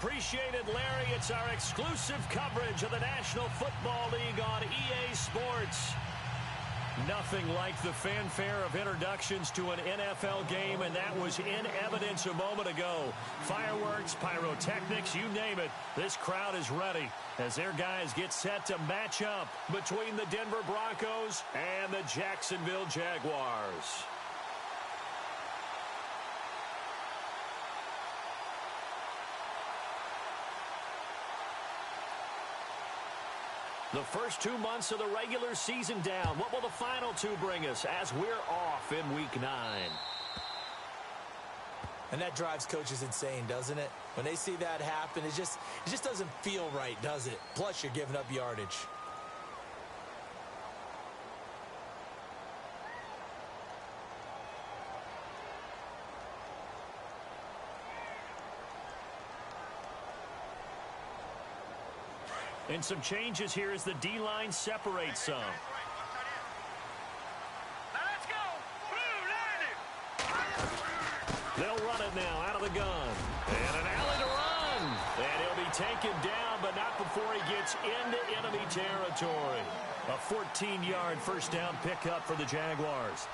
appreciate it, Larry. It's our exclusive coverage of the National Football League on EA Sports. Nothing like the fanfare of introductions to an NFL game, and that was in evidence a moment ago. Fireworks, pyrotechnics, you name it. This crowd is ready as their guys get set to match up between the Denver Broncos and the Jacksonville Jaguars. The first 2 months of the regular season down. What will the final two bring us as we're off in Week 9? And that drives coaches insane, doesn't it? When they see that happen, it just doesn't feel right, does it? Plus, you're giving up yardage. And some changes here as the D-line separates some. Let's go! They'll run it now out of the gun. And an alley to run. And he'll be taken down, but not before he gets into enemy territory. A 14-yard first down pickup for the Jaguars.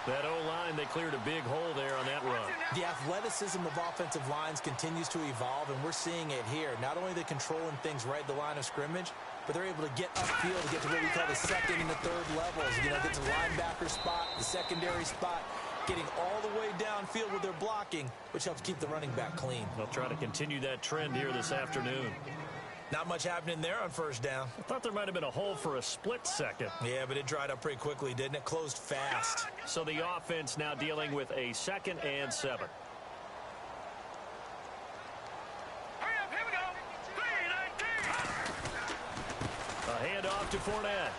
That O-line, they cleared a big hole there on that run. The athleticism of offensive lines continues to evolve, and we're seeing it here. Not only are they controlling things right at the line of scrimmage, but they're able to get upfield to get to what we call the second and the third levels. You know, get to the linebacker spot, the secondary spot, getting all the way downfield with their blocking, which helps keep the running back clean. They'll try to continue that trend here this afternoon. Not much happening there on first down. I thought there might have been a hole for a split second. Yeah, but it dried up pretty quickly, didn't it? Closed fast. So the offense now dealing with a 2nd and 7. Hurry up, here we go! 3-19! A handoff to Fournette.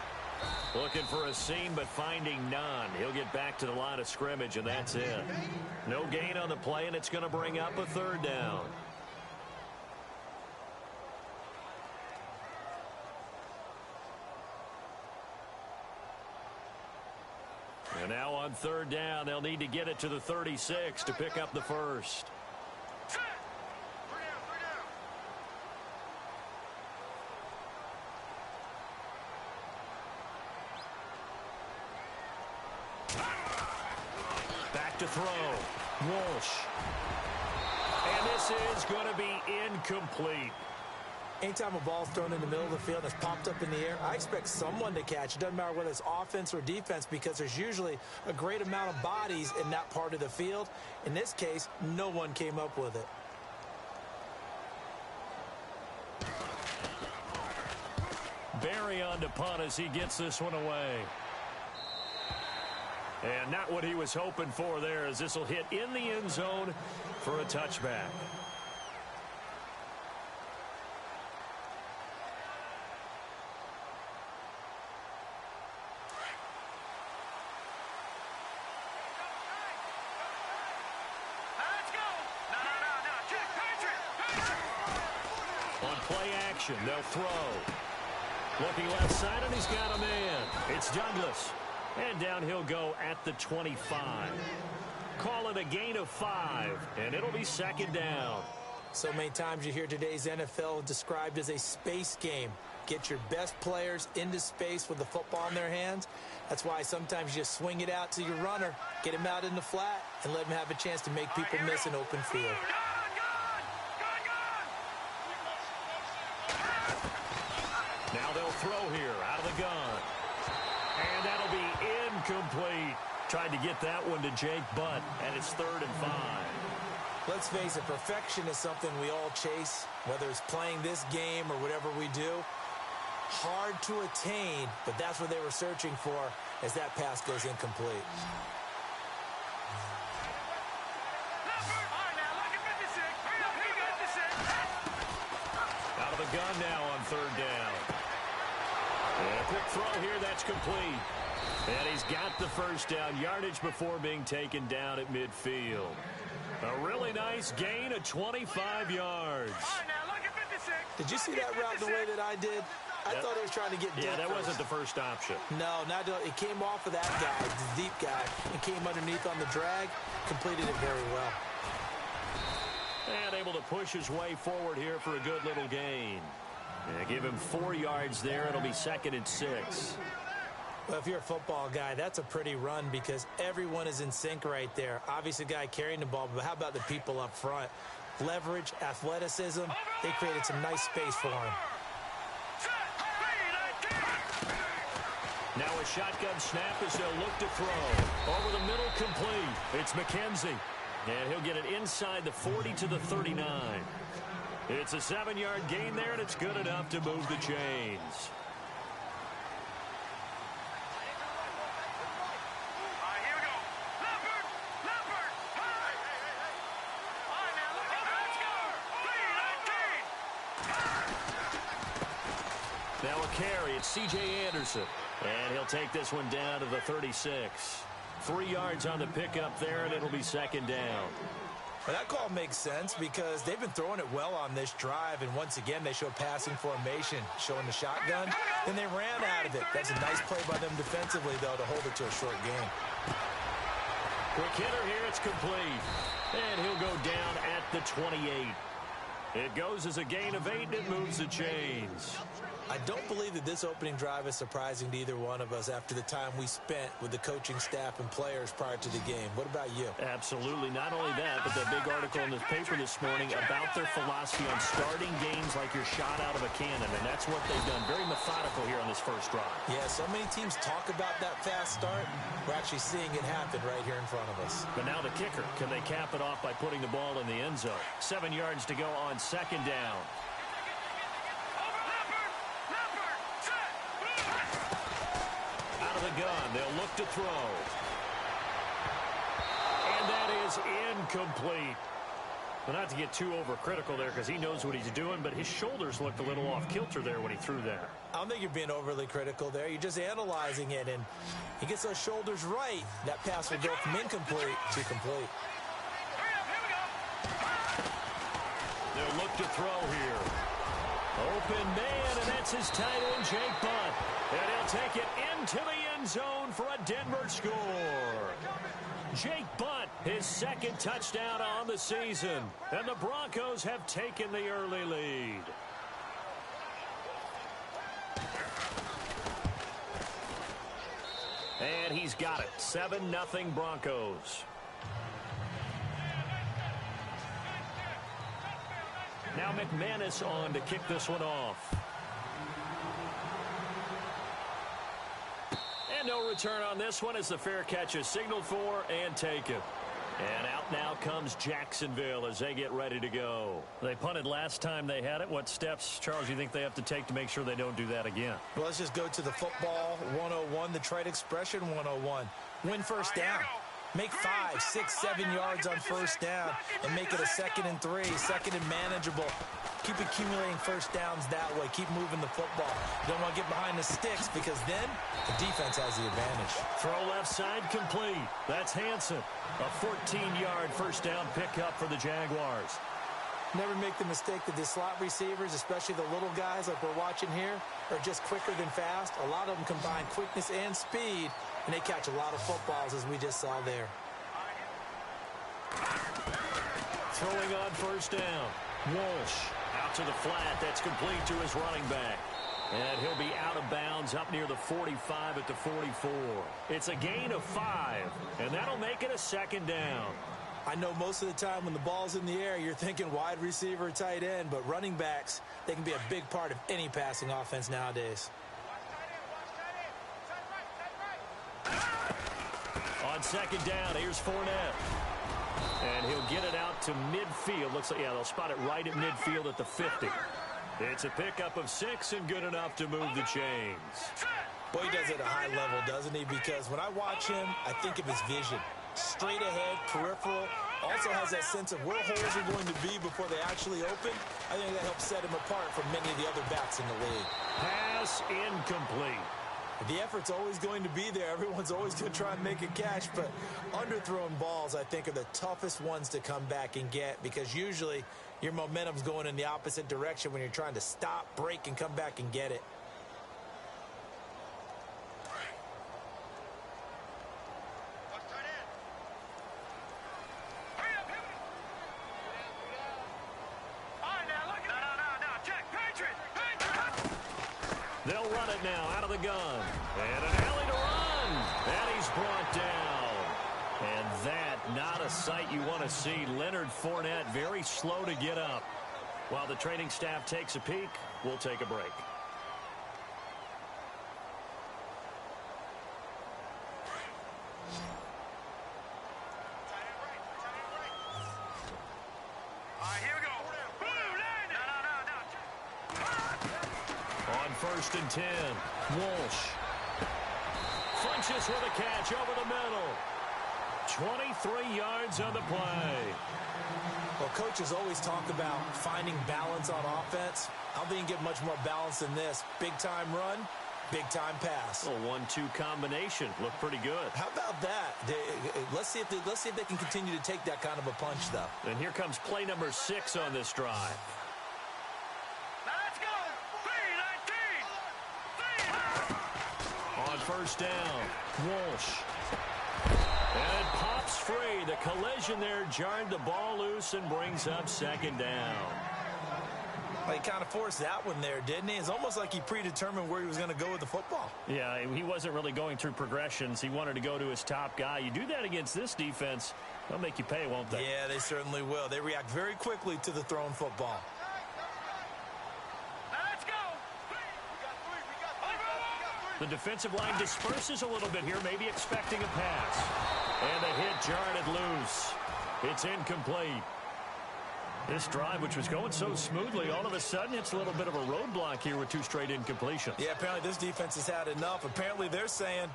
Looking for a seam, but finding none. He'll get back to the line of scrimmage, and that's it. No gain on the play, and it's going to bring up a 3rd down. And now on 3rd down, they'll need to get it to the 36 to pick up the first. Set! 3 down. Back to throw. Walsh. And this is going to be incomplete. Anytime a ball's thrown in the middle of the field and it's popped up in the air, I expect someone to catch. It doesn't matter whether it's offense or defense because there's usually a great amount of bodies in that part of the field. In this case, no one came up with it. Barry on to punt as he gets this one away. And not what he was hoping for there as this will hit in the end zone for a touchback. They'll throw. Looking left side, and he's got a man. It's Douglas. And down he'll go at the 25. Call it a gain of 5, and it'll be 2nd down. So many times you hear today's NFL described as a space game. Get your best players into space with the football in their hands. That's why sometimes you just swing it out to your runner, get him out in the flat, and let him have a chance to make people miss an open field. Now they'll throw here out of the gun. And that'll be incomplete. Tried to get that one to Jake Butt, and it's 3rd and 5. Let's face it, perfection is something we all chase, whether it's playing this game or whatever we do. Hard to attain, but that's what they were searching for as that pass goes incomplete. Out of the gun now on 3rd down. And a quick throw here, that's complete. And he's got the first down, yardage before being taken down at midfield. A really nice gain of 25 yards. Did you see that route the way that I did? I thought he was trying to get deep. Yeah, that wasn't the first option. No, it came off of that guy, the deep guy, and came underneath on the drag, completed it very well. And able to push his way forward here for a good little gain. Yeah, give him 4 yards there. It'll be 2nd and 6. Well, if you're a football guy, that's a pretty run because everyone is in sync right there. Obviously, the guy carrying the ball, but how about the people up front? Leverage, athleticism, they created some nice space for him. Now a shotgun snap as they'll look to throw. Over the middle, complete. It's McKenzie. And he'll get it inside the 40 to the 39. It's a 7-yard gain there, and it's good enough to move the chains. Now a carry, it's C.J. Anderson. And he'll take this one down to the 36. 3 yards on the pickup there, and it'll be 2nd down. Well, that call makes sense because they've been throwing it well on this drive, and once again, they show passing formation, showing the shotgun, and they ran out of it. That's a nice play by them defensively, though, to hold it to a short game. Quick hitter here, it's complete. And he'll go down at the 28. It goes as a gain of 8, and it moves the chains. I don't believe that this opening drive is surprising to either one of us after the time we spent with the coaching staff and players prior to the game. What about you? Absolutely. Not only that, but the big article in this paper this morning about their philosophy on starting games like you're shot out of a cannon, and that's what they've done. Very methodical here on this first drive. Yeah, so many teams talk about that fast start. We're actually seeing it happen right here in front of us. But now the kicker. Can they cap it off by putting the ball in the end zone? 7 yards to go on 2nd down. The gun. They'll look to throw. And that is incomplete. Well, not to get too overcritical there because he knows what he's doing, but his shoulders looked a little off kilter there when he threw that. I don't think you're being overly critical there. You're just analyzing it, and he gets those shoulders right. That pass will go from incomplete to complete. They'll look to throw here. Open man, and that's his tight end, Jake Butt. And he'll take it into the end zone for a Denver score. Jake Butt, his 2nd touchdown on the season. And the Broncos have taken the early lead. And he's got it. 7-0 Broncos. Now McManus on to kick this one off. And no return on this one as the fair catch is signaled for and taken. And out now comes Jacksonville as they get ready to go. They punted last time they had it. What steps, Charles, you think they have to take to make sure they don't do that again? Well, let's just go to the football 101, the trade expression 101. Win first down. Make 5, 6, 7 yards on first down and make it a 2nd and 3, 2nd and manageable. Keep accumulating first downs that way. Keep moving the football. You don't want to get behind the sticks because then the defense has the advantage. Throw left side complete. That's Hansen. A 14-yard first down pickup for the Jaguars. Never make the mistake that the slot receivers, especially the little guys like we're watching here, are just quicker than fast. A lot of them combine quickness and speed, and they catch a lot of footballs, as we just saw there. Throwing on first down. Walsh out to the flat. That's complete to his running back. And he'll be out of bounds up near the 45 at the 44. It's a gain of 5, and that'll make it a 2nd down. I know most of the time when the ball's in the air, you're thinking wide receiver, tight end, but running backs, they can be a big part of any passing offense nowadays. On 2nd down, here's Fournette. And he'll get it out to midfield. Looks like, yeah, they'll spot it right at midfield at the 50. It's a pickup of 6 and good enough to move the chains. Boy, he does it at a high level, doesn't he? Because when I watch him, I think of his vision. Straight ahead, peripheral, also has that sense of where holes are going to be before they actually open. I think that helps set him apart from many of the other backs in the league. Pass incomplete. The effort's always going to be there. Everyone's always going to try and make a catch, but underthrown balls, I think, are the toughest ones to come back and get because usually your momentum's going in the opposite direction when you're trying to stop, break, and come back and get it. They'll run it now out of the gun. And an alley to run. And he's brought down. And that, not a sight you want to see. Leonard Fournette very slow to get up. While the training staff takes a peek, we'll take a break. First and 10. Walsh. Flinches with a catch over the middle. 23 yards on the play. Well, coaches always talk about finding balance on offense. I don't think you can get much more balance than this. Big-time run, big-time pass. A 1-2 combination. Looked pretty good. How about that? Let's see if they can continue to take that kind of a punch, though. And here comes play number 6 on this drive. On first down, Walsh. And it pops free. The collision there jarred the ball loose and brings up second down. Well, he kind of forced that one there, didn't he? It's almost like he predetermined where he was going to go with the football. Yeah, he wasn't really going through progressions. He wanted to go to his top guy. You do that against this defense, they'll make you pay, won't they? Yeah, they certainly will. They react very quickly to the thrown football. The defensive line disperses a little bit here, maybe expecting a pass. And the hit jarred it loose. It's incomplete. This drive, which was going so smoothly, all of a sudden it's a little bit of a roadblock here with 2 straight incompletions. Yeah, apparently this defense has had enough. Apparently they're saying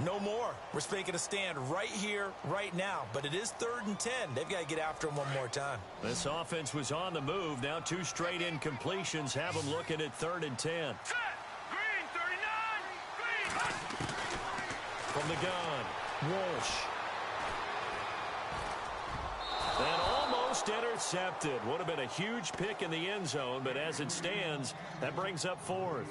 no more. We're making a stand right here, right now. But it is 3rd and 10. They've got to get after him one more time. This offense was on the move. Now 2 straight incompletions have them looking at 3rd and 10. From the gun, Walsh. And almost intercepted. Would have been a huge pick in the end zone, but as it stands, that brings up 4th.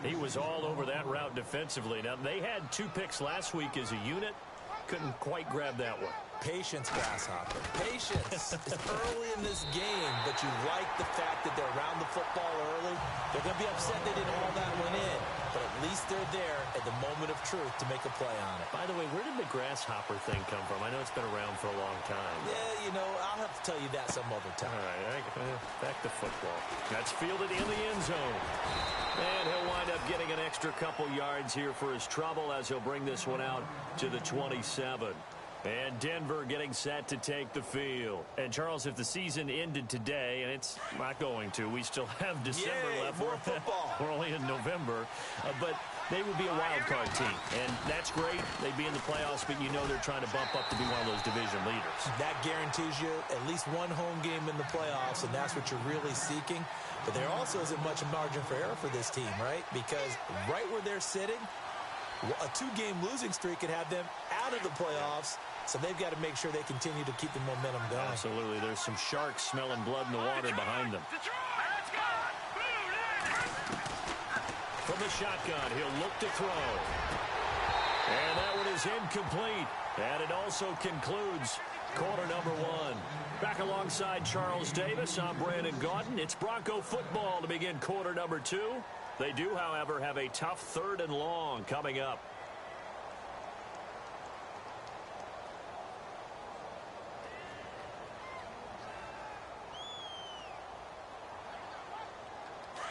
He was all over that route defensively. Now, they had 2 picks last week as a unit. Couldn't quite grab that one. Patience, Grasshopper. Patience. It's early in this game, but you like the fact that they're around the football early. They're going to be upset they didn't haul that one in, but at least they're there at the moment of truth to make a play on it. By the way, where did the grasshopper thing come from? I know it's been around for a long time. Yeah, you know, I'll have to tell you that some other time. All right, back to football. That's fielded in the end zone. And he'll wind up getting an extra couple yards here for his trouble as he'll bring this one out to the 27. And Denver getting set to take the field. And, Charles, if the season ended today, and it's not going to, we still have December left. More football. We're only in November. But they would be a wild card team. And that's great. They'd be in the playoffs, but you know they're trying to bump up to be one of those division leaders. That guarantees you at least one home game in the playoffs, and that's what you're really seeking. But there also isn't much margin for error for this team, right? Because right where they're sitting, a 2-game losing streak could have them out of the playoffs. So they've got to make sure they continue to keep the momentum going. Absolutely. There's some sharks smelling blood in the water behind them. From the shotgun, he'll look to throw. And that one is incomplete. And it also concludes quarter number 1. Back alongside Charles Davis, I'm Brandon Gaudin. It's Bronco football to begin quarter number 2. They do, however, have a tough 3rd and long coming up.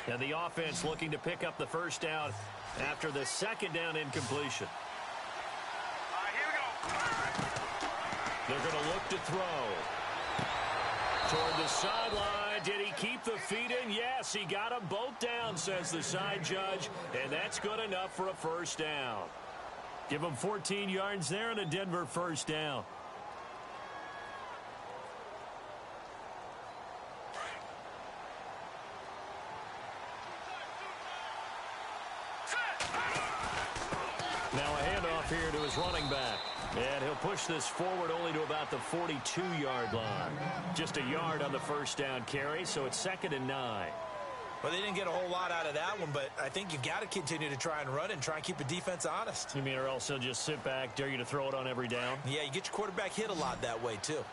And the offense looking to pick up the first down after the 2nd down incompletion. They're going to look to throw. Toward the sideline. Did he keep the feet in? Yes, he got them both down, says the side judge. And that's good enough for a first down. Give them 14 yards there and a Denver first down. Now a handoff here to his running back. And he'll push this forward only to about the 42-yard line. Just a yard on the first down carry, so it's 2nd and 9. Well, they didn't get a whole lot out of that one, but I think you've got to continue to try and run and try and keep the defense honest. You mean or else he'll just sit back, dare you to throw it on every down? Yeah, you get your quarterback hit a lot that way, too.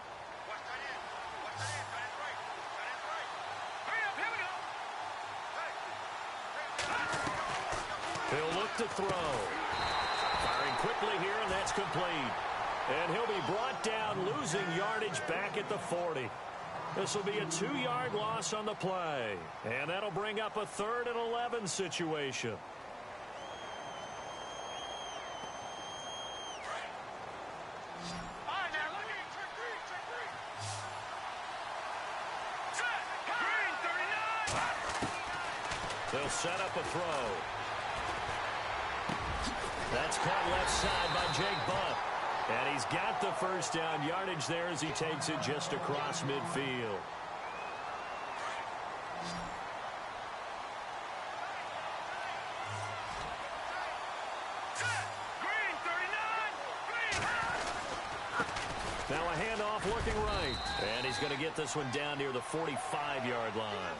to throw. Firing quickly here, and that's complete. And he'll be brought down, losing yardage back at the 40. This will be a 2-yard loss on the play. And that'll bring up a 3rd and 11 situation. They'll set up a throw. That's caught left side by Jake Butt. And he's got the first down yardage there as he takes it just across midfield. Now a handoff looking right. And he's going to get this one down near the 45-yard line.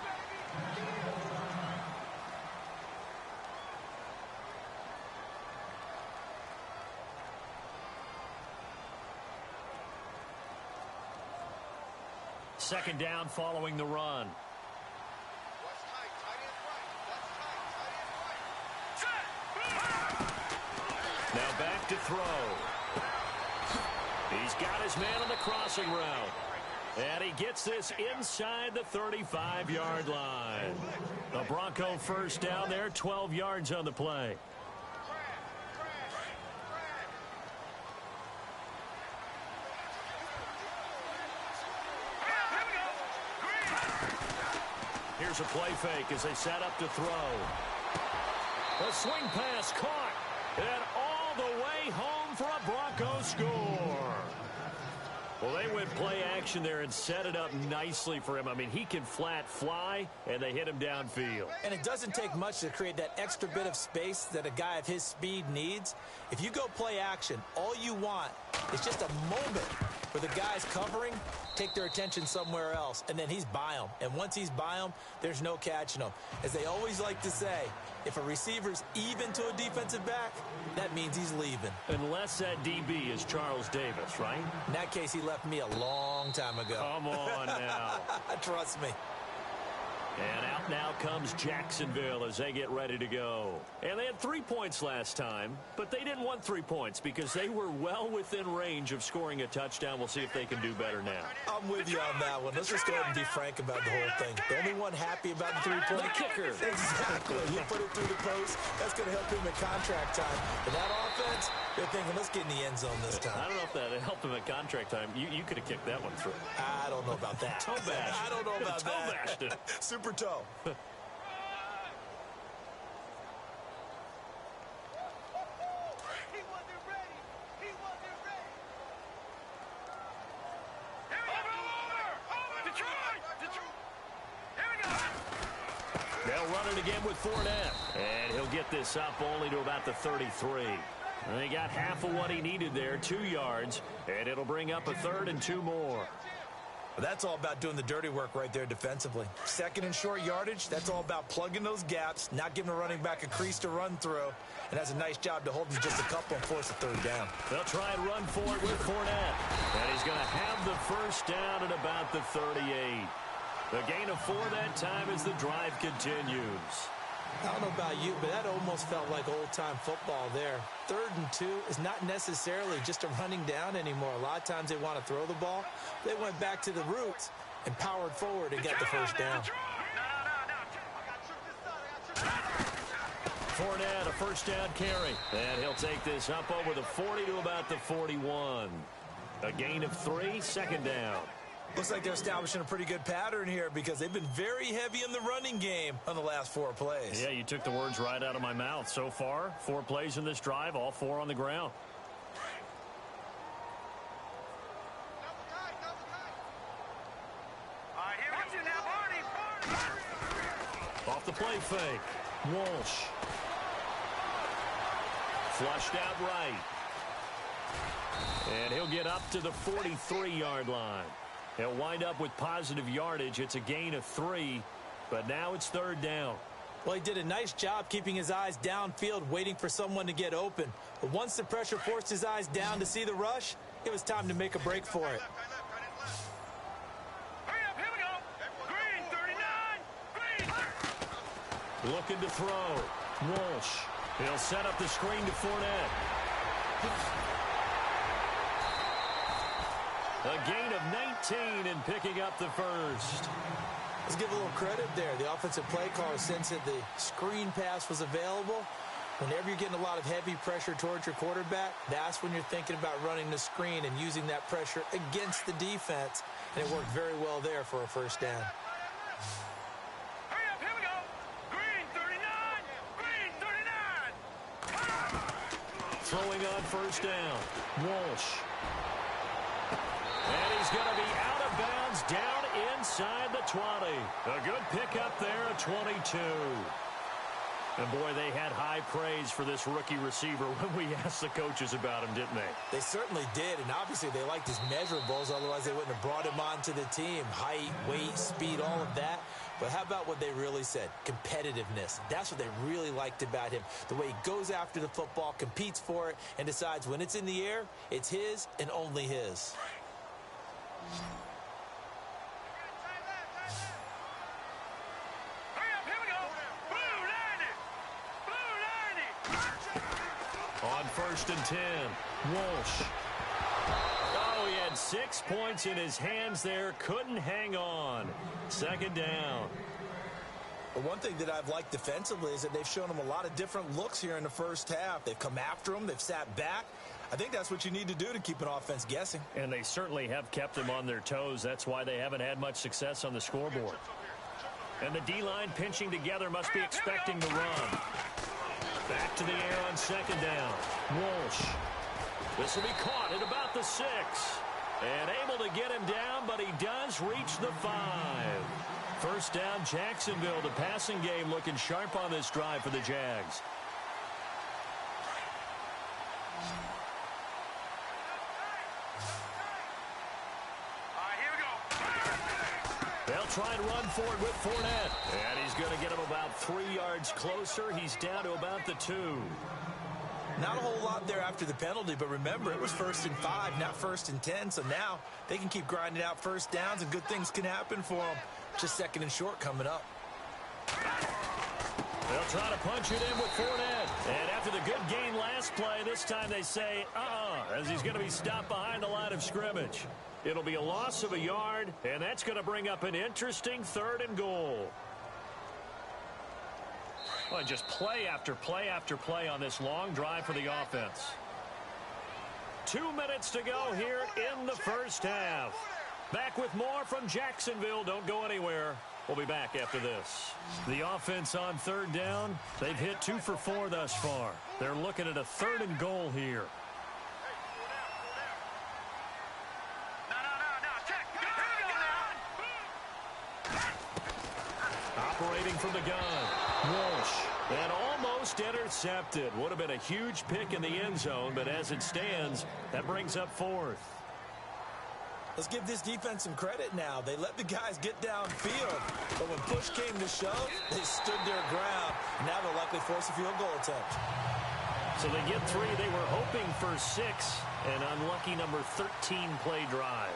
Second down following the run. Now back to throw. He's got his man on the crossing route. And he gets this inside the 35-yard line. The Bronco first down there, 12 yards on the play. Here's a play fake as they set up to throw. A swing pass caught. And all the way home for a Bronco score. Well, they went play action there and set it up nicely for him. I mean, he can flat fly, and they hit him downfield. And it doesn't take much to create that extra bit of space that a guy of his speed needs. If you go play action, all you want is just a moment where the guys covering take their attention somewhere else, and then he's by them. And once he's by them, there's no catching him. As they always like to say, if a receiver's even to a defensive back, that means he's leaving. Unless that DB is Charles Davis, right? In that case, he left me a long time ago. Come on now. Trust me. And out now comes Jacksonville as they get ready to go. And they had 3 points last time, but they didn't want 3 points because they were well within range of scoring a touchdown. We'll see if they can do better now. I'm with you on that one. Let's just go ahead and be frank about the whole thing. The only one happy about the 3-point The kicker. Exactly. You put it through the post. That's going to help him at contract time. But that offense, they're thinking, let's get in the end zone this time. I don't know if that helped him at contract time. You could have kicked that one through. I don't know about that. Toe bashed. I don't know about Toe that. bashed it. Super toe. They'll run it again with Fournette. And he'll get this up only to about the 33. And they got half of what he needed there, 2 yards. And it'll bring up a 3rd and 2 more. That's all about doing the dirty work right there defensively. Second and short yardage, that's all about plugging those gaps, not giving a running back a crease to run through. And that's a nice job to hold him just a couple and force a 3rd down. They'll try and run for it with Fournette. And he's going to have the first down at about the 38. The gain of 4 that time as the drive continues. I don't know about you, but that almost felt like old-time football there. 3rd and 2 is not necessarily just a running down anymore. A lot of times they want to throw the ball. They went back to the roots and powered forward and got the first down. Fournette, a first down carry. And he'll take this up over the 40 to about the 41. A gain of 3, second down. Looks like they're establishing a pretty good pattern here because they've been very heavy in the running game on the last 4 plays. Yeah, you took the words right out of my mouth. So far, 4 plays in this drive, all 4 on the ground. Off the play fake. Walsh. Flushed out right. And he'll get up to the 43-yard line. He'll wind up with positive yardage. It's a gain of 3, but now it's 3rd down. Well, he did a nice job keeping his eyes downfield, waiting for someone to get open. But once the pressure forced his eyes down to see the rush, it was time to make a break for it. Looking to throw. Walsh. He'll set up the screen to Fournette. A gain of 19 and picking up the first. Let's give a little credit there. The offensive play caller sensed that the screen pass was available. Whenever you're getting a lot of heavy pressure towards your quarterback, that's when you're thinking about running the screen and using that pressure against the defense. And it worked very well there for a first down. Hurry up, here we go. Green 39. Green 39. Throwing on first down. Walsh. And he's going to be out of bounds down inside the 20. A good pickup there at 22. And, boy, they had high praise for this rookie receiver when we asked the coaches about him, didn't they? They certainly did, and obviously they liked his measurables. Otherwise, they wouldn't have brought him onto the team. Height, weight, speed, all of that. But how about what they really said? Competitiveness. That's what they really liked about him. The way he goes after the football, competes for it, and decides when it's in the air, it's his and only his. Hurry up, here we go. Blue 90. Blue 90. On first and 10, Walsh. Oh, he had 6 points in his hands there. Couldn't hang on. Second down. But one thing that I've liked defensively is that they've shown him a lot of different looks here in the first half. They've come after him. They've sat back. I think that's what you need to do to keep an offense guessing. And they certainly have kept them on their toes. That's why they haven't had much success on the scoreboard. And the D-line pinching together must be expecting the run. Back to the air on second down. Walsh. This will be caught at about the 6. And able to get him down, but he does reach the 5. First down, Jacksonville. The passing game looking sharp on this drive for the Jags. They'll try and run for it with Fournette. And he's going to get him about 3 yards closer. He's down to about the 2. Not a whole lot there after the penalty, but remember, it was 1st and 5, not 1st and 10. So now they can keep grinding out first downs, and good things can happen for them. Just 2nd and short coming up. They'll try to punch it in with Fournette. And after the good gain last play, this time they say, as he's going to be stopped behind the line of scrimmage. It'll be a loss of a yard, and that's going to bring up an interesting 3rd and goal. Well, just play after play after play on this long drive for the offense. 2 minutes to go here in the first half. Back with more from Jacksonville. Don't go anywhere. We'll be back after this. The offense on 3rd down. They've hit 2 for 4 thus far. They're looking at a 3rd and goal here. Operating from the gun. Walsh. And almost intercepted. Would have been a huge pick in the end zone, but as it stands, that brings up 4th. Let's give this defense some credit now. They let the guys get downfield, but when push came to shove, they stood their ground. Now they'll likely force a field goal attempt. So they get 3. They were hoping for 6. An unlucky number 13 play drive.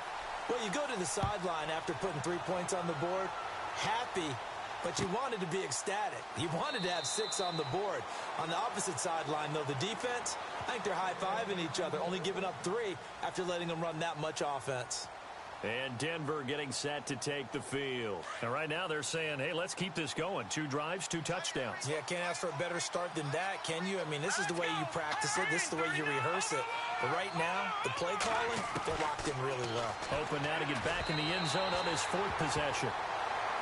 Well, you go to the sideline after putting 3 points on the board, happy, but you wanted to be ecstatic. You wanted to have 6 on the board. On the opposite sideline, though, the defense, I think they're high-fiving each other, only giving up 3 after letting them run that much offense. And Denver getting set to take the field. And right now they're saying, hey, let's keep this going. 2 drives, 2 touchdowns. Yeah, can't ask for a better start than that, can you? I mean, this is the way you practice it. This is the way you rehearse it. But right now, the play calling, they're locked in really well. Hoping now to get back in the end zone on his 4th possession.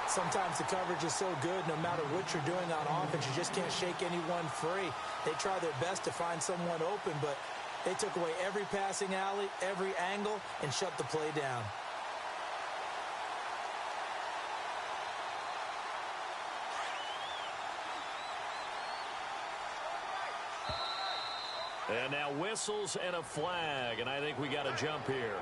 Sometimes the coverage is so good, no matter what you're doing on offense, you just can't shake anyone free. They try their best to find someone open, but they took away every passing alley, every angle, and shut the play down. And now whistles and a flag, and I think we got a jump here.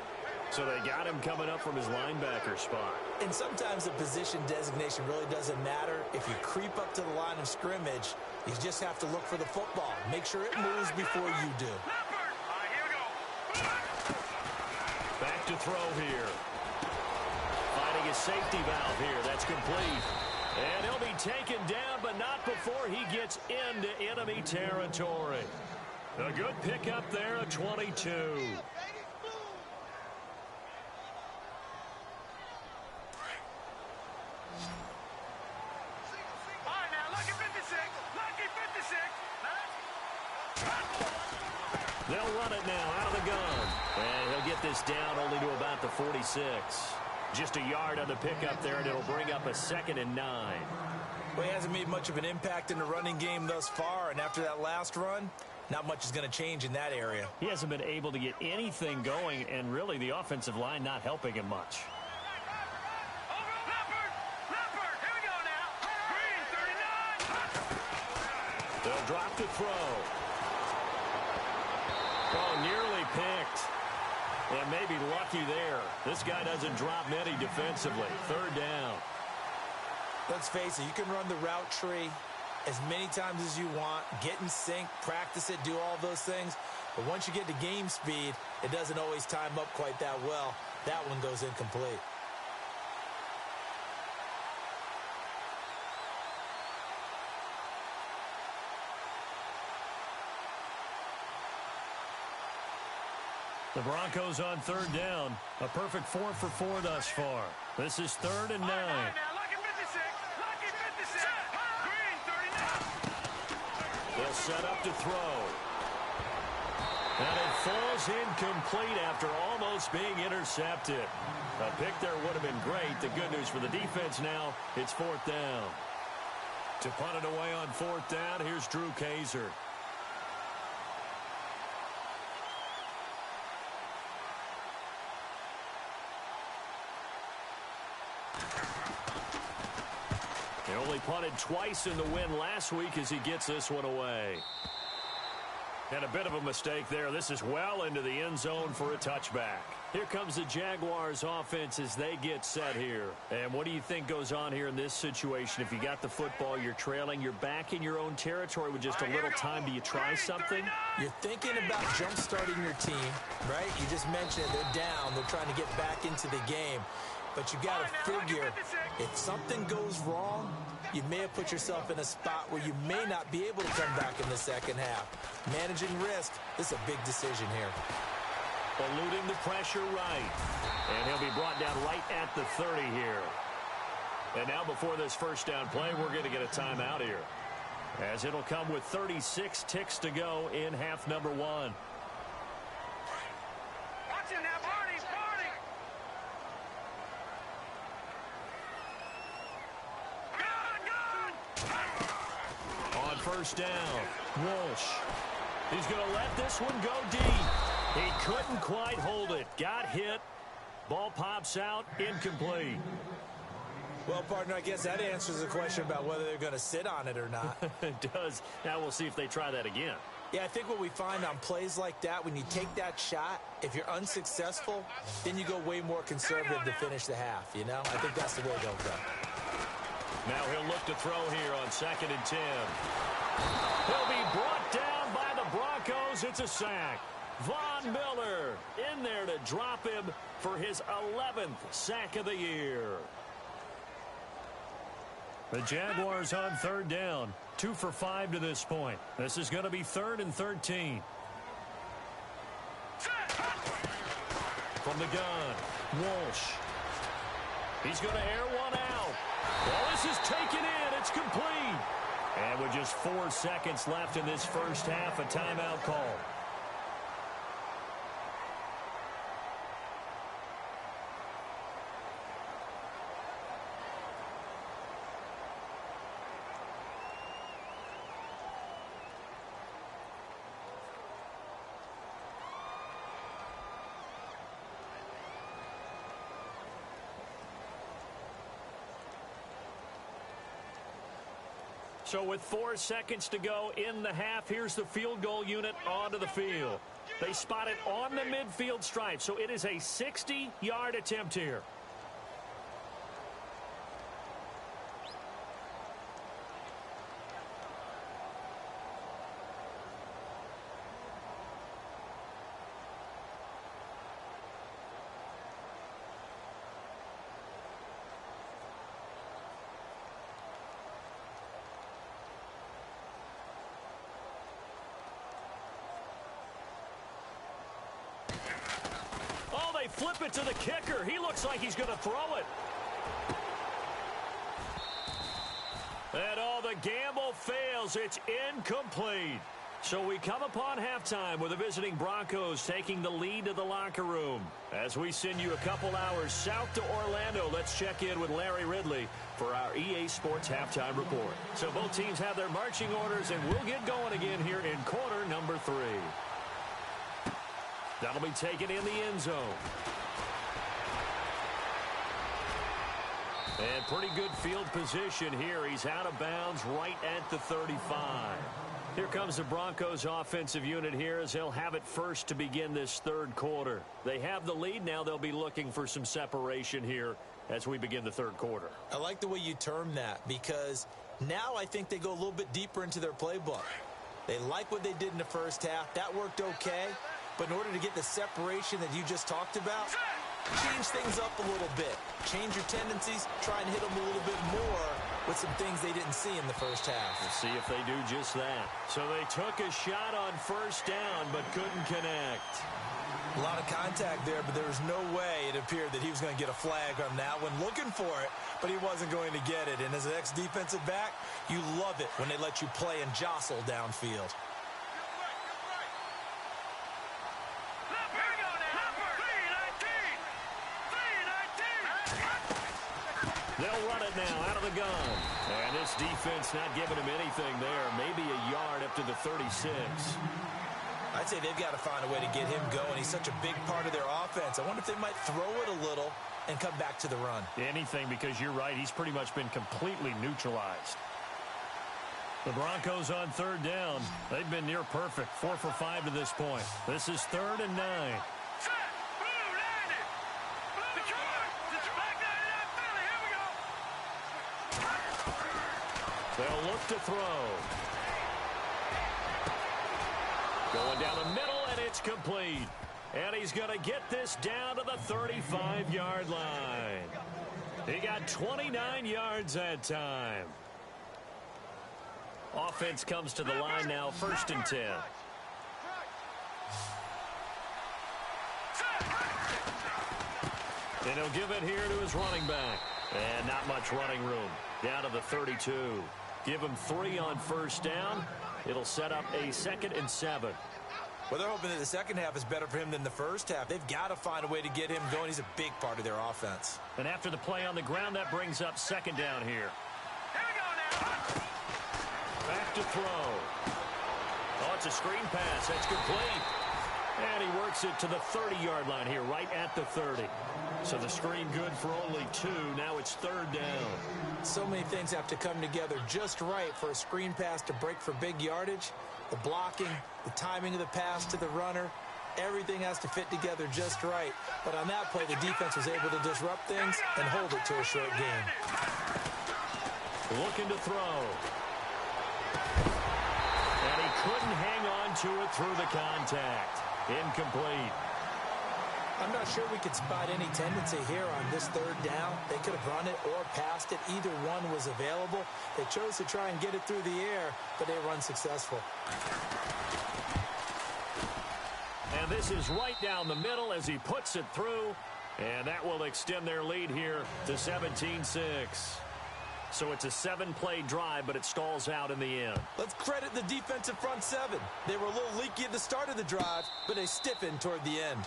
So they got him coming up from his linebacker spot. And sometimes the position designation really doesn't matter. If you creep up to the line of scrimmage, you just have to look for the football. Make sure it moves before you do. Here we go. Back to throw here. Finding a safety valve here. That's complete. And he'll be taken down, but not before he gets into enemy territory. A good pickup there at 22. They'll run it now out of the gun. And he'll get this down only to about the 46. Just a yard on the pickup there, and it'll bring up a 2nd and 9. Well, he hasn't made much of an impact in the running game thus far, and after that last run, not much is going to change in that area. He hasn't been able to get anything going, and really the offensive line not helping him much. They'll drop the throw. Oh, nearly picked. And maybe lucky there. This guy doesn't drop many defensively. 3rd down. Let's face it, you can run the route tree as many times as you want, get in sync, practice it, do all those things. But once you get to game speed, it doesn't always time up quite that well. That one goes incomplete. The Broncos on 3rd down. A perfect 4 for 4 thus far. This is 3rd and 9. They'll set up to throw. And it falls incomplete after almost being intercepted. A pick there would have been great. The good news for the defense now, it's 4th down. To punt it away on 4th down, here's Drew Kaiser. He only punted twice in the win last week as he gets this one away. And a bit of a mistake there. This is well into the end zone for a touchback. Here comes the Jaguars offense as they get set here. And what do you think goes on here in this situation? If you got the football, you're trailing, you're back in your own territory with just a little time. Do you try something? You're thinking about jump-starting your team, right? You just mentioned it. They're down. They're trying to get back into the game. But you got to figure, if something goes wrong, you may have put yourself in a spot where you may not be able to come back in the second half. Managing risk, this is a big decision here. Eluding the pressure right. And he'll be brought down right at the 30 here. And now before this first down play, we're going to get a timeout here, as it'll come with 36 ticks to go in half number 1. Watch it now, Barney. On first down, Walsh. He's going to let this one go deep. He couldn't quite hold it. Got hit. Ball pops out, incomplete. Well, partner, I guess that answers the question about whether they're going to sit on it or not. It does. Now we'll see if they try that again. Yeah, I think what we find on plays like that, when you take that shot, if you're unsuccessful, then you go way more conservative to finish the half, you know? I think that's the way they'll go. Now he'll look to throw here on 2nd and 10. He'll be brought down by the Broncos. It's a sack. Von Miller in there to drop him for his 11th sack of the year. The Jaguars on 3rd down. 2 for 5 to this point. This is going to be 3rd and 13. From the gun, Walsh. He's going to air one out. Well, this is taken in. It's complete. And with just 4 seconds left in this first half, a timeout call. So with 4 seconds to go in the half, here's the field goal unit onto the field. They spot it on the midfield stripe, so it is a 60-yard attempt here. they flip it to the kicker. He looks like he's going to throw it. And the gamble fails. It's incomplete. So we come upon halftime with the visiting Broncos taking the lead to the locker room. As we send you a couple hours south to Orlando, let's check in with Larry Ridley for our EA Sports Halftime Report. So both teams have their marching orders, and we'll get going again here in quarter number 3. That'll be taken in the end zone. And pretty good field position here. He's out of bounds right at the 35. Here comes the Broncos offensive unit here as they'll have it first to begin this third quarter. They have the lead. Now they'll be looking for some separation here as we begin the third quarter. I like the way you term that because now I think they go a little bit deeper into their playbook. They like what they did in the first half. That worked okay. But in order to get the separation that you just talked about, change things up a little bit. Change your tendencies. Try and hit them a little bit more with some things they didn't see in the first half. We'll see if they do just that. So they took a shot on first down but couldn't connect. A lot of contact there, but there was no way it appeared that he was going to get a flag on that one. Looking for it, but he wasn't going to get it. And as an ex-defensive back, you love it when they let you play and jostle downfield. They'll run it now out of the gun. And this defense not giving him anything there. Maybe a yard up to the 36. I'd say they've got to find a way to get him going. He's such a big part of their offense. I wonder if they might throw it a little and come back to the run. Anything, because you're right. He's pretty much been completely neutralized. The Broncos on third down. They've been near perfect. 4 for 5 to this point. This is 3rd and 9. They'll look to throw. Going down the middle, and it's complete. And he's going to get this down to the 35-yard line. He got 29 yards that time. Offense comes to the line now, 1st and 10. And he'll give it here to his running back. And not much running room. Down to the 32. Give him 3 on first down. It'll set up a 2nd and 7. Well, they're hoping that the second half is better for him than the first half. They've got to find a way to get him going. He's a big part of their offense. And after the play on the ground, that brings up 2nd down here. Back to throw. Oh, it's a screen pass. That's complete. And he works it to the 30-yard line here, right at the 30. So the screen good for only 2. Now it's 3rd down. So many things have to come together just right for a screen pass to break for big yardage. The blocking, the timing of the pass to the runner, everything has to fit together just right. But on that play, the defense was able to disrupt things and hold it to a short game. Looking to throw. And he couldn't hang on to it through the contact. Incomplete. I'm not sure we could spot any tendency here on this 3rd down. They could have run it or passed it. Either one was available. They chose to try and get it through the air, but they were unsuccessful. And this is right down the middle as he puts it through. And that will extend their lead here to 17-6. So it's a 7-play drive, but it stalls out in the end. Let's credit the defensive front 7. They were a little leaky at the start of the drive, but they stiffened toward the end.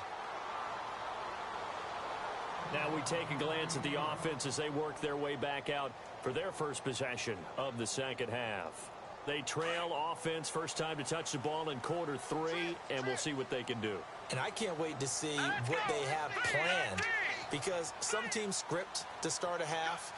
Now we take a glance at the offense as they work their way back out for their first possession of the second half. They trail offense, first time to touch the ball in quarter 3, and we'll see what they can do. And I can't wait to see what they have planned, because some teams script to start a half.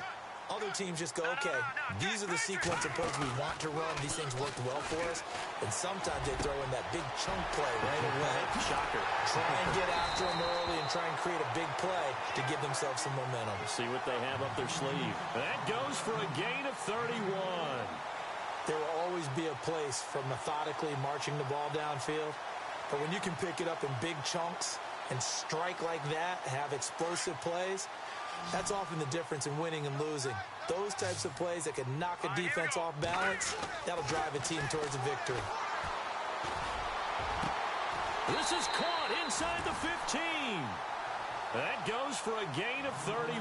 Other teams just go, okay, these are the sequence of plays we want to run. These things worked well for us. And sometimes they throw in that big chunk play right away. Shocker. Try and get after them early and try and create a big play to give themselves some momentum. See what they have up their sleeve. That goes for a gain of 31. There will always be a place for methodically marching the ball downfield. But when you can pick it up in big chunks and strike like that, have explosive plays, that's often the difference in winning and losing. Those types of plays that can knock a defense off balance, that'll drive a team towards a victory. This is caught inside the 15. That goes for a gain of 31.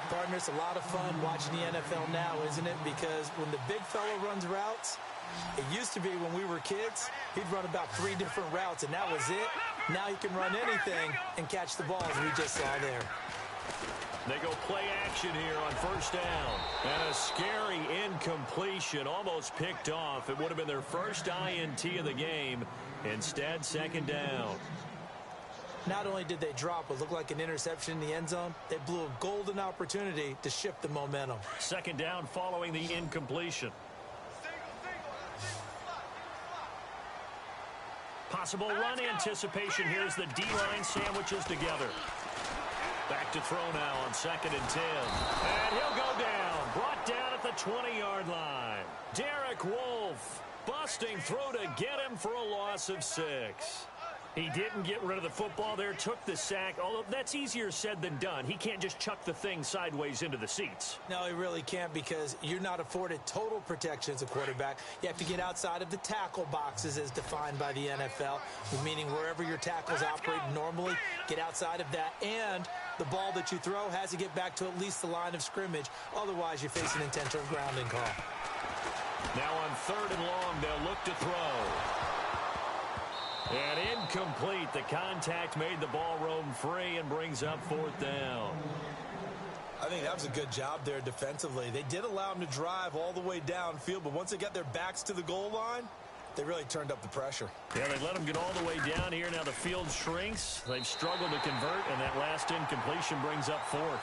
Partner, it's a lot of fun watching the NFL now, isn't it? Because when the big fella runs routes, it used to be when we were kids, he'd run about 3 different routes, and that was it. Now he can run anything and catch the ball, as we just saw there. They go play action here on first down. And a scary incompletion, almost picked off. It would have been their first INT of the game. Instead, second down. Not only did they drop what looked like an interception in the end zone, they blew a golden opportunity to shift the momentum. Second down following the incompletion. Possible run anticipation. Here's the D-line sandwiches together. Back to throw now on 2nd and 10. And he'll go down. Brought down at the 20-yard line. Derek Wolfe busting through to get him for a loss of 6. He didn't get rid of the football there, took the sack, although that's easier said than done. He can't just chuck the thing sideways into the seats. No, he really can't, because you're not afforded total protection as a quarterback. You have to get outside of the tackle boxes as defined by the NFL, meaning wherever your tackles operate normally, get outside of that, and the ball that you throw has to get back to at least the line of scrimmage. Otherwise, you face an intentional grounding call. Now on 3rd and long, they'll look to throw. And incomplete. The contact made the ball roam free and brings up 4th down. I think that was a good job there defensively. They did allow them to drive all the way downfield, but once they got their backs to the goal line, they really turned up the pressure. Yeah, they let them get all the way down here. Now the field shrinks. They've struggled to convert, and that last incompletion brings up 4th.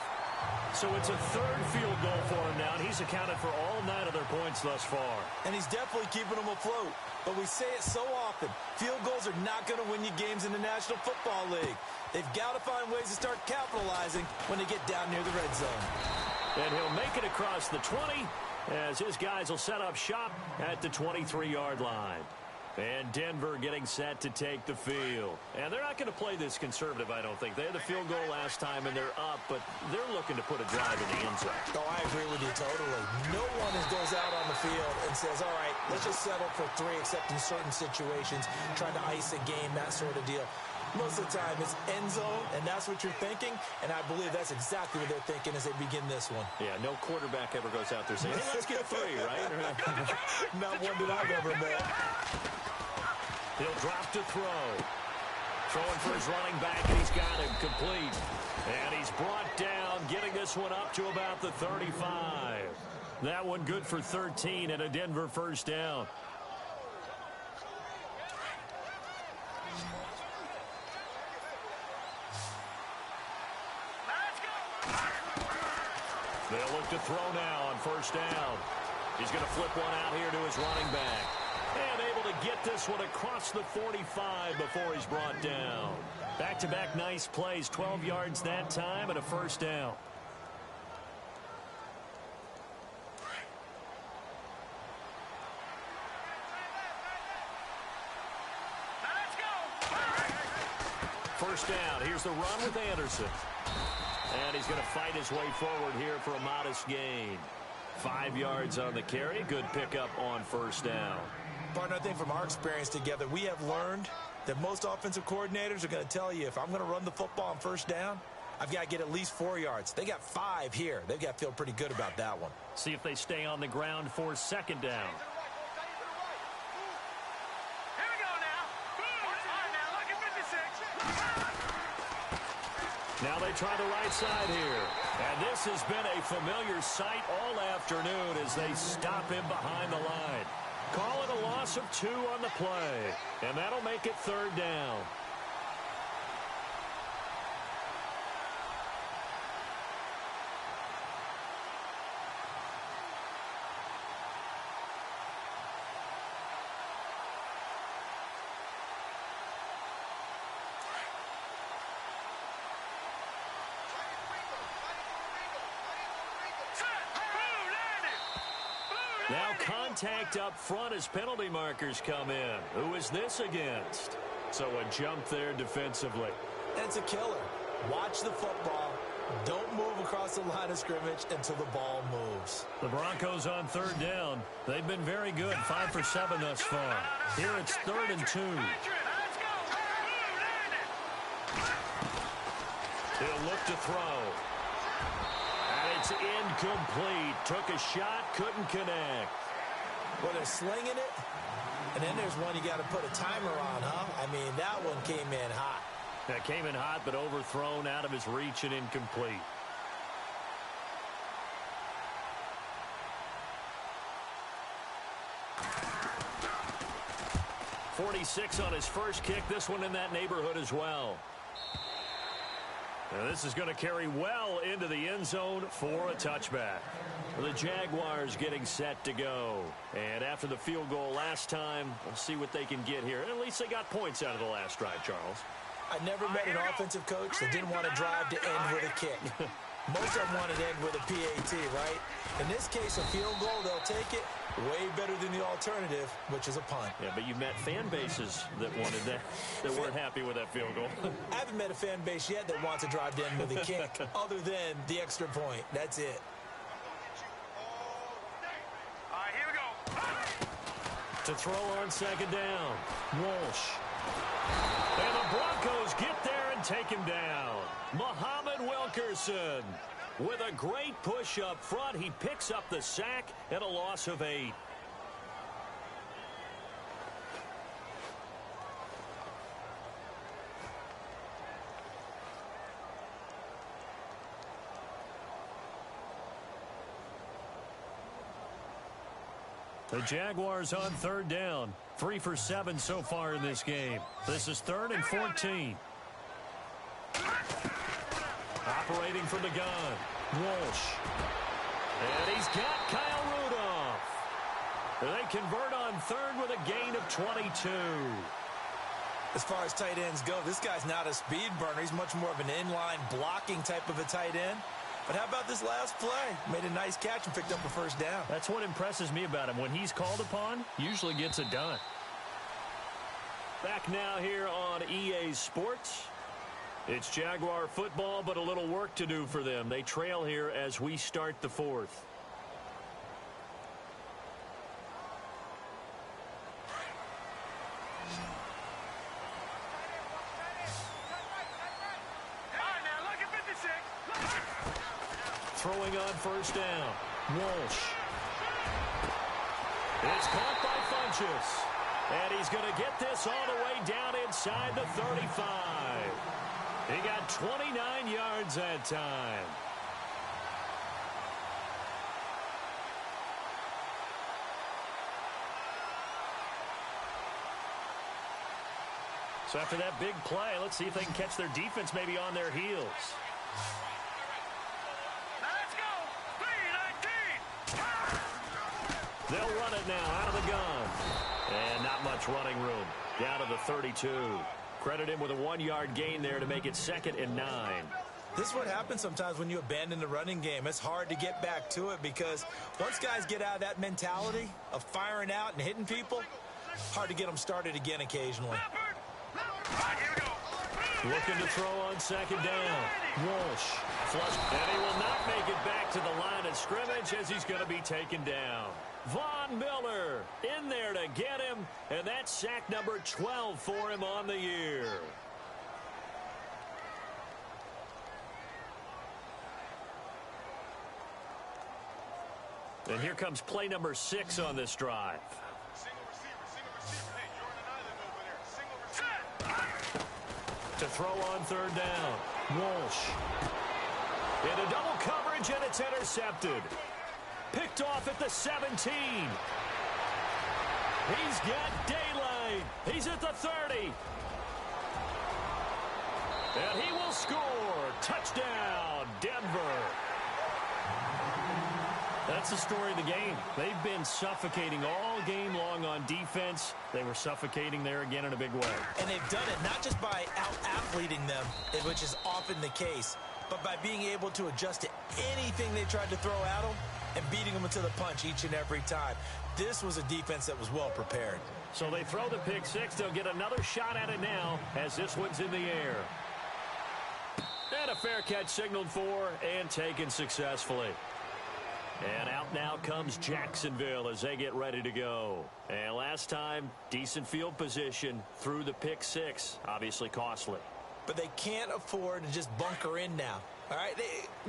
So it's a 3rd field goal for him now, and he's accounted for all 9 of their points thus far. And he's definitely keeping them afloat. But we say it so often, field goals are not going to win you games in the National Football League. They've got to find ways to start capitalizing when they get down near the red zone. And he'll make it across the 20 as his guys will set up shop at the 23-yard line. And Denver getting set to take the field. And they're not going to play this conservative, I don't think. They had the field goal last time, and they're up, but they're looking to put a drive in the end zone. Oh, I agree with you totally. No one goes out on the field and says, all right, let's just settle for 3, except in certain situations, trying to ice a game, that sort of deal. Most of the time, it's end zone, and that's what you're thinking, and I believe that's exactly what they're thinking as they begin this one. Yeah, no quarterback ever goes out there saying, hey, let's get 3, right? Not one that I've ever met. He'll drop to throw. Throwing for his running back, and he's got him complete. And he's brought down, getting this one up to about the 35. That one good for 13 and a Denver first down. They'll look to throw now on first down. He's going to flip one out here to his running back. And able to get this one across the 45 before he's brought down. Back-to-back nice plays, 12 yards that time and a first down. First down. Here's the run with Anderson. And he's going to fight his way forward here for a modest gain. 5 yards on the carry. Good pickup on first down. Partner, I think from our experience together, we have learned that most offensive coordinators are going to tell you, if I'm going to run the football on first down, I've got to get at least 4 yards. They got 5 here. They've got to feel pretty good about that one. See if they stay on the ground for second down. Now they try the right side here. And this has been a familiar sight all afternoon as they stop him behind the line. Call it a loss of 2 on the play. And that'll make it third down. Now contact up front as penalty markers come in. Who is this against? So a jump there defensively. It's a killer. Watch the football. Don't move across the line of scrimmage until the ball moves. The Broncos on third down. They've been very good. 5 for 7 thus far. Here it's 3rd and 2. He'll look to throw. And it's incomplete. Took a shot, couldn't connect. Well, they're slinging it. And then there's one you got to put a timer on, huh? I mean, that one came in hot. That came in hot, but overthrown, out of his reach, and incomplete. 46 on his first kick. This one in that neighborhood as well. Now this is going to carry well into the end zone for a touchback. The Jaguars getting set to go. And after the field goal last time, we'll see what they can get here. At least they got points out of the last drive, Charles. I never met an offensive coach that didn't want to drive to end with a kick. Most of them want to end with a PAT, right? In this case, a field goal, they'll take it. Way better than the alternative, which is a punt. Yeah, but you met fan bases that wanted that, that weren't happy with that field goal. I haven't met a fan base yet that wants to drive to end with a kick, other than the extra point. That's it. All right, here we go. To throw on second down, Walsh. And the Broncos get there and take him down. Muhammad Wilkerson. With a great push up front, he picks up the sack and a loss of 8. The Jaguars on third down. 3 for 7 so far in this game. This is 3rd and 14. Operating from the gun, Walsh. And he's got Kyle Rudolph. They convert on 3rd with a gain of 22. As far as tight ends go, this guy's not a speed burner. He's much more of an inline blocking type of a tight end. But how about this last play? Made a nice catch and picked up a first down. That's what impresses me about him. When he's called upon, usually gets it done. Back now here on EA Sports. It's Jaguar football, but a little work to do for them. They trail here as we start the 4th. Throwing on first down, Walsh. It's caught by Funchess. And he's going to get this all the way down inside the 35. He got 29 yards that time. So after that big play, let's see if they can catch their defense maybe on their heels. Let's go. 3-19. They'll run it now out of the gun. And not much running room. Down to the 32. Credit him with a 1-yard gain there to make it 2nd and 9. This is what happens sometimes when you abandon the running game. It's hard to get back to it because once guys get out of that mentality of firing out and hitting people, hard to get them started again occasionally. Right, here we go. Looking to throw on second down. Walsh. Flush. And he will not make it back to the line of scrimmage as he's going to be taken down. Von Miller in there to get him, and that's sack number 12 for him on the year. And here comes play number 6 on this drive. Single receiver. Hey, you're on an island over there. Single receiver. To throw on third down, Walsh. Into double coverage, and it's intercepted. Picked off at the 17. He's got daylight. He's at the 30. And he will score. Touchdown, Denver. That's the story of the game. They've been suffocating all game long on defense. They were suffocating there again in a big way. And they've done it not just by out-athleting them, which is often the case, but by being able to adjust to anything they tried to throw at them and beating them to the punch each and every time. This was a defense that was well prepared. So they throw the pick 6. They'll get another shot at it now as this one's in the air. And a fair catch signaled for and taken successfully. And out now comes Jacksonville as they get ready to go. And last time, decent field position through the pick 6. Obviously costly. but they can't afford to just bunker in now. All right,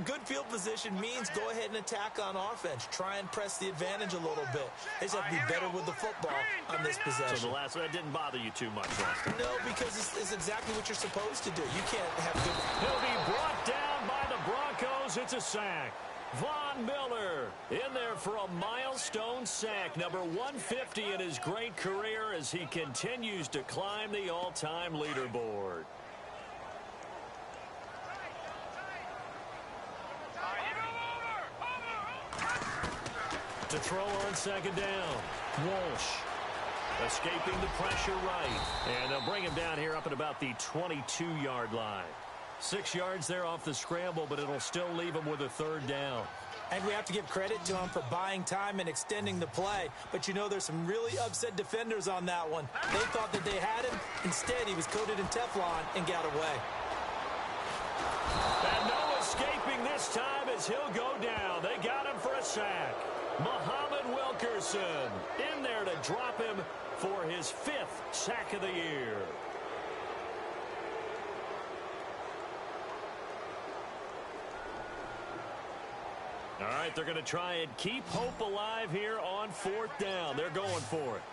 good field position means go ahead and attack on offense. Try and press the advantage a little bit. They just have to be better with the football on this possession. So the last one, that didn't bother you too much last time? No, because it's exactly what you're supposed to do. You can't have good... He'll be brought down by the Broncos. It's a sack. Von Miller in there for a milestone sack, number 150 in his great career as he continues to climb the all-time leaderboard. To throw on second down, Walsh escaping the pressure right, and they'll bring him down here up at about the 22-yard line. 6 yards there off the scramble, but it'll still leave him with a third down. And we have to give credit to him for buying time and extending the play. But, you know, there's some really upset defenders on that one. They thought that they had him. Instead, he was coated in Teflon and got away. And no escaping this time as he'll go down. They got him for a sack. Muhammad Wilkerson in there to drop him for his 5th sack of the year. All right, they're going to try and keep hope alive here on 4th down. They're going for it.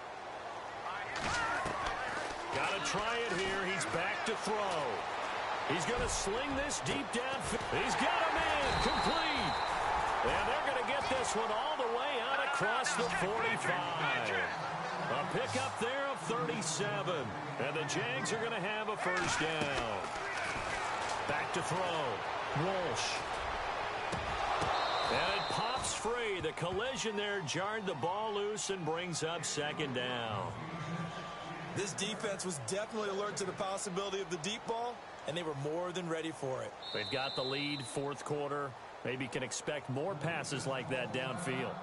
Got to try it here. He's back to throw. He's going to sling this deep down. He's got him in. Complete. And they're going to get this one all the way out across the 45. A pickup there of 37. And the Jags are going to have a first down. Back to throw. Walsh. And it pops free. The collision there jarred the ball loose and brings up second down. This defense was definitely alert to the possibility of the deep ball, and they were more than ready for it. They've got the lead, 4th quarter. Maybe can expect more passes like that downfield.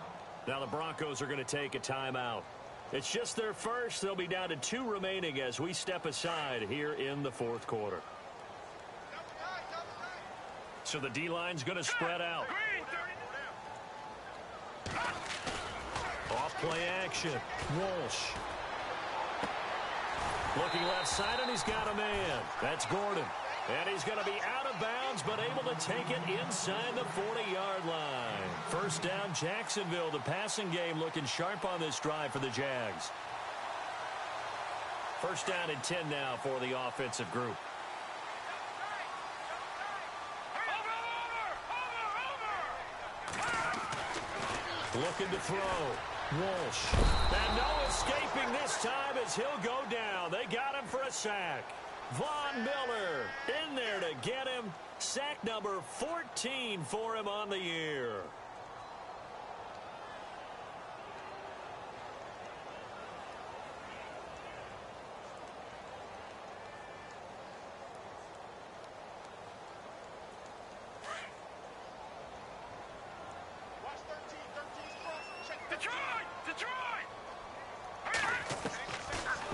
Now the Broncos are going to take a timeout. It's just their first. They'll be down to 2 remaining as we step aside here in the 4th quarter. So the D-line's going to spread out. Off play action. Walsh. Looking left side, and he's got a man. That's Gordon. And he's going to be out of bounds, but able to take it inside the 40-yard line. First down, Jacksonville. The passing game looking sharp on this drive for the Jags. First down and 10 now for the offensive group. Looking to throw. Walsh. And no escaping this time as he'll go down. They got him for a sack. Von Miller in there to get him. Sack number 14 for him on the year.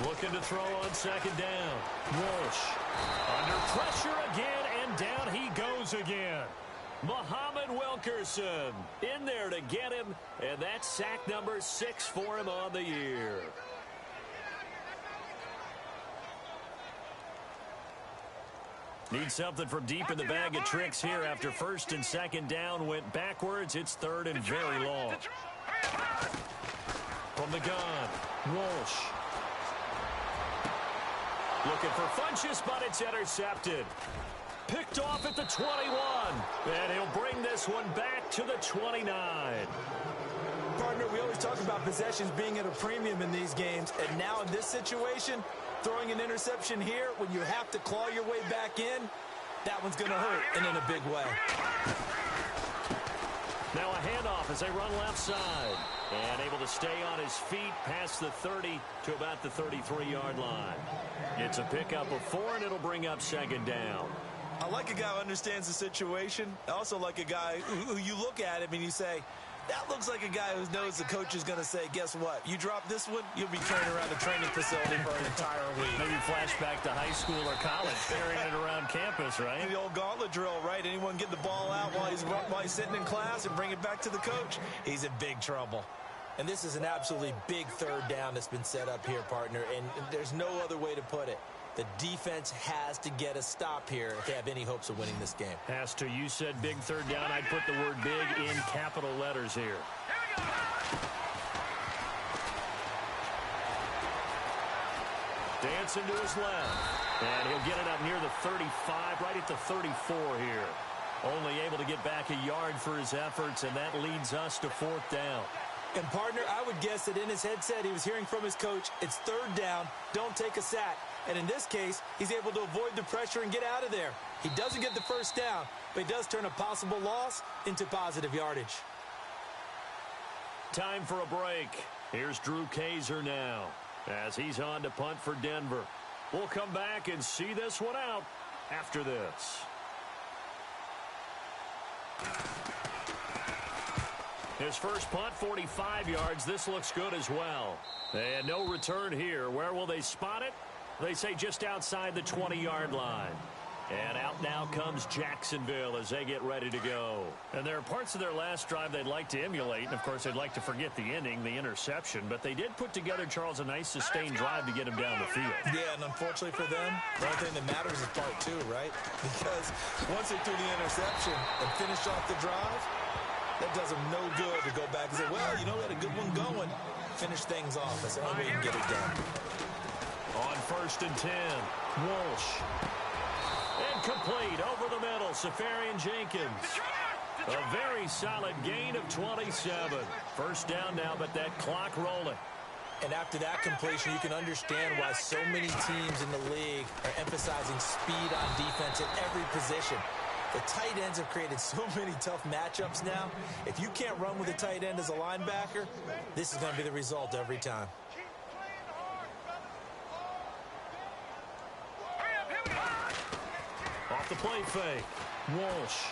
Looking to throw on second down. Walsh under pressure again, and down he goes again. Muhammad Wilkerson in there to get him, and that's sack number 6 for him on the year. Need something from deep in the bag of tricks here after first and second down went backwards. It's third and very long. From the gun, Walsh. Looking for Funchess, but it's intercepted. Picked off at the 21. And he'll bring this one back to the 29. Partner, we always talk about possessions being at a premium in these games. And now in this situation, throwing an interception here when you have to claw your way back in, that one's going to hurt, and in a big way. Now a handoff as they run left side. And able to stay on his feet past the 30 to about the 33-yard line. It's a pickup of 4, and it'll bring up second down. I like a guy who understands the situation. I also like a guy who you look at him and you say, that looks like a guy who knows the coach is going to say, guess what? You drop this one, you'll be carrying around the training facility for an entire week. Maybe flashback to high school or college, carrying it around campus, right? The old gauntlet drill, right? Anyone get the ball out while he's sitting in class and bring it back to the coach, he's in big trouble. And this is an absolutely big third down that's been set up here, partner, and there's no other way to put it. The defense has to get a stop here if they have any hopes of winning this game. Has to. You said big third down. I'd put the word big in capital letters here. Dancing to his left. And he'll get it up near the 35, right at the 34 here. Only able to get back a yard for his efforts, and that leads us to fourth down. And, partner, I would guess that in his headset he was hearing from his coach, it's third down, don't take a sack. And in this case, he's able to avoid the pressure and get out of there. He doesn't get the first down, but he does turn a possible loss into positive yardage. Time for a break. Here's Drew Kaiser now as he's on to punt for Denver. We'll come back and see this one out after this. His first punt, 45 yards. This looks good as well. And no return here. Where will they spot it? They say just outside the 20-yard line. And out now comes Jacksonville as they get ready to go. And there are parts of their last drive they'd like to emulate. And, of course, they'd like to forget the ending, the interception. But they did put together, Charles, a nice sustained drive to get him down the field. Yeah, and unfortunately for them, the only thing that matters is part two, right? Because once they threw the interception and finished off the drive, that does them no good to go back and say, well, you know, we had a good one going. Finish things off. That's the only way you can get it done. On 1st and 10, Walsh. Incomplete over the middle, Safarian Jenkins. A very solid gain of 27. First down now, but that clock rolling. And after that completion, you can understand why so many teams in the league are emphasizing speed on defense at every position. The tight ends have created so many tough matchups now. If you can't run with a tight end as a linebacker, this is going to be the result every time. Off the play fake. Walsh.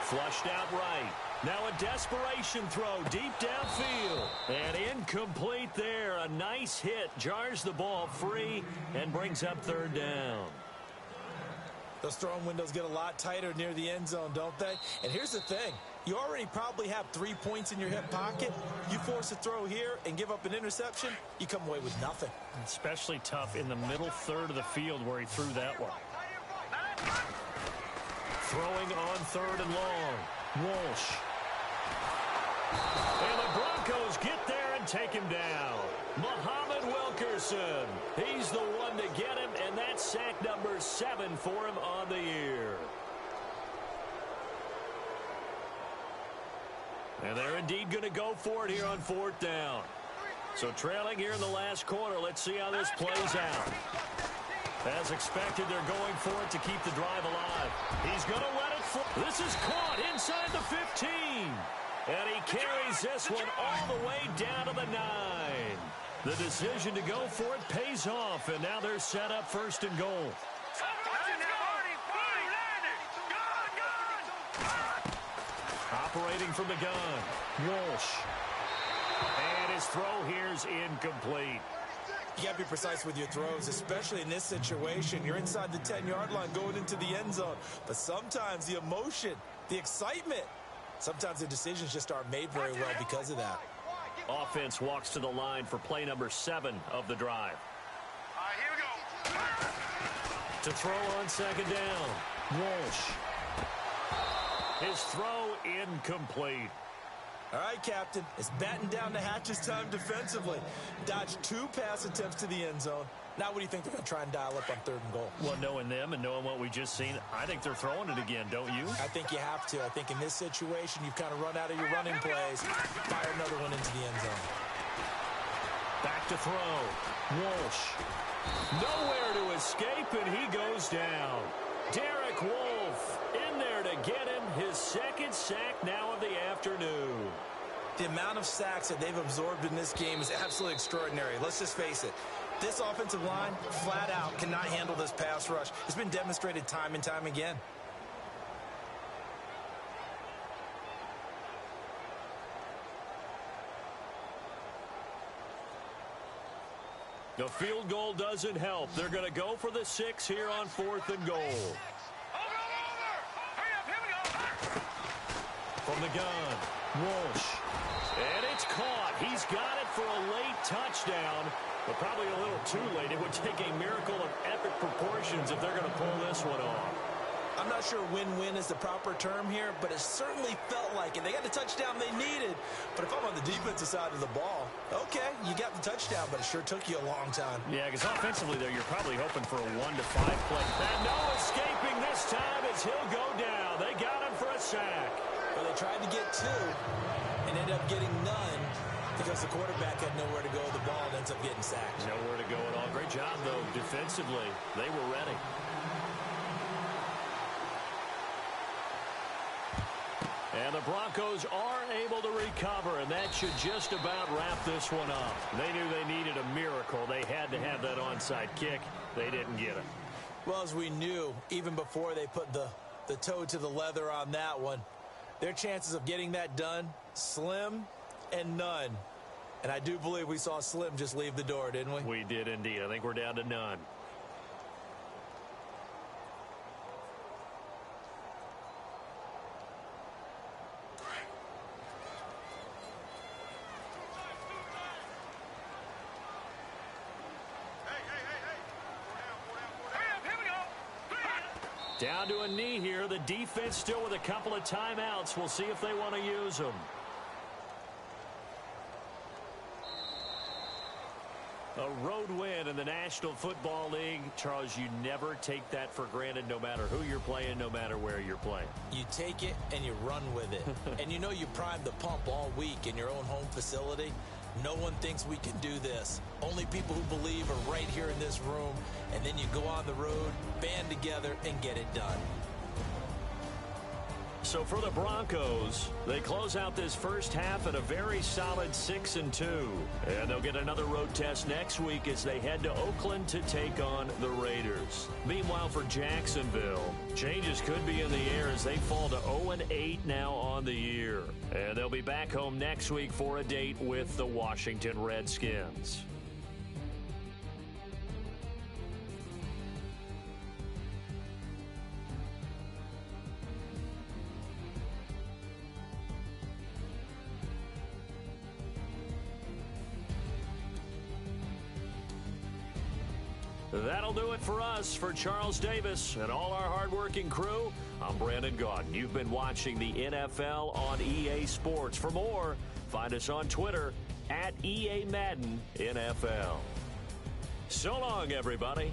Flushed out right. Now a desperation throw deep downfield. And incomplete there. A nice hit. Jars the ball free and brings up third down. Those throwing windows get a lot tighter near the end zone, don't they? And here's the thing. You already probably have 3 points in your hip pocket. You force a throw here and give up an interception, you come away with nothing. Especially tough in the middle third of the field where he threw that one. Throwing on 3rd and long. Walsh. And the Broncos get there and take him down. Muhammad Wilkerson. He's the one to get him, and that's sack number 7 for him on the year. And they're indeed going to go for it here on 4th down. So trailing here in the last quarter. Let's see how this plays out. As expected, they're going for it to keep the drive alive. He's going to let it fly. This is caught inside the 15. And he carries this one all the way down to the 9. The decision to go for it pays off, and now they're set up 1st and goal. Operating from the gun, Walsh. And his throw here's incomplete. You got to be precise with your throws, especially in this situation. You're inside the 10-yard line going into the end zone. But sometimes the emotion, the excitement, sometimes the decisions just aren't made very well because of that. Offense walks to the line for play number 7 of the drive. All right, here we go. To throw on 2nd down, Walsh. His throw incomplete. All right, Captain, it's batten down the hatches time defensively. Dodged 2 pass attempts to the end zone. Now what do you think they're going to try and dial up on 3rd and goal? Well, knowing them and knowing what we just seen, I think they're throwing it again, don't you? I think you have to. I think in this situation, you've kind of run out of your running plays. Fire another one into the end zone. Back to throw. Walsh. Nowhere to escape, and he goes down. Derek Wolfe in there to get him his 2nd sack now of the afternoon. The amount of sacks that they've absorbed in this game is absolutely extraordinary. Let's just face it. This offensive line, flat out, cannot handle this pass rush. It's been demonstrated time and time again. The field goal doesn't help. They're going to go for the 6 here on 4th and goal. From the gun, Walsh. And it's caught. He's got it for a late touchdown, but probably a little too late. It would take a miracle of epic proportions if they're going to pull this one off. I'm not sure win-win is the proper term here, but it certainly felt like it. They got the touchdown they needed. But if I'm on the defensive side of the ball, okay, you got the touchdown, but it sure took you a long time. Yeah, because offensively there, you're probably hoping for a 1-to-5 play. And no escaping this time as he'll go down. They got him for a sack. Well, they tried to get 2 and ended up getting none because the quarterback had nowhere to go with the ball and ends up getting sacked. Nowhere to go at all. Great job, though, defensively. They were ready. And the Broncos are able to recover, and that should just about wrap this one up. They knew they needed a miracle. They had to have that onside kick. They didn't get it. Well, as we knew, even before they put the toe to the leather on that one, their chances of getting that done, slim and none. And I do believe we saw Slim just leave the door, didn't we? We did indeed. I think we're down to none. Down to a knee here. The defense still with a couple of timeouts. We'll see if they want to use them. A road win in the National Football League. Charles, you never take that for granted no matter who you're playing, no matter where you're playing. You take it and you run with it. And you know you primed the pump all week in your own home facility. No one thinks we can do this. Only people who believe are right here in this room. And then you go on the road, band together, and get it done. So for the Broncos, they close out this first half at a very solid 6-2. And they'll get another road test next week as they head to Oakland to take on the Raiders. Meanwhile, for Jacksonville, changes could be in the air as they fall to 0-8 now on the year. And they'll be back home next week for a date with the Washington Redskins. That'll do it for us. For Charles Davis and all our hardworking crew, I'm Brandon Gaudin. You've been watching the NFL on EA Sports. For more, find us on Twitter @EA Madden NFL. So long, everybody.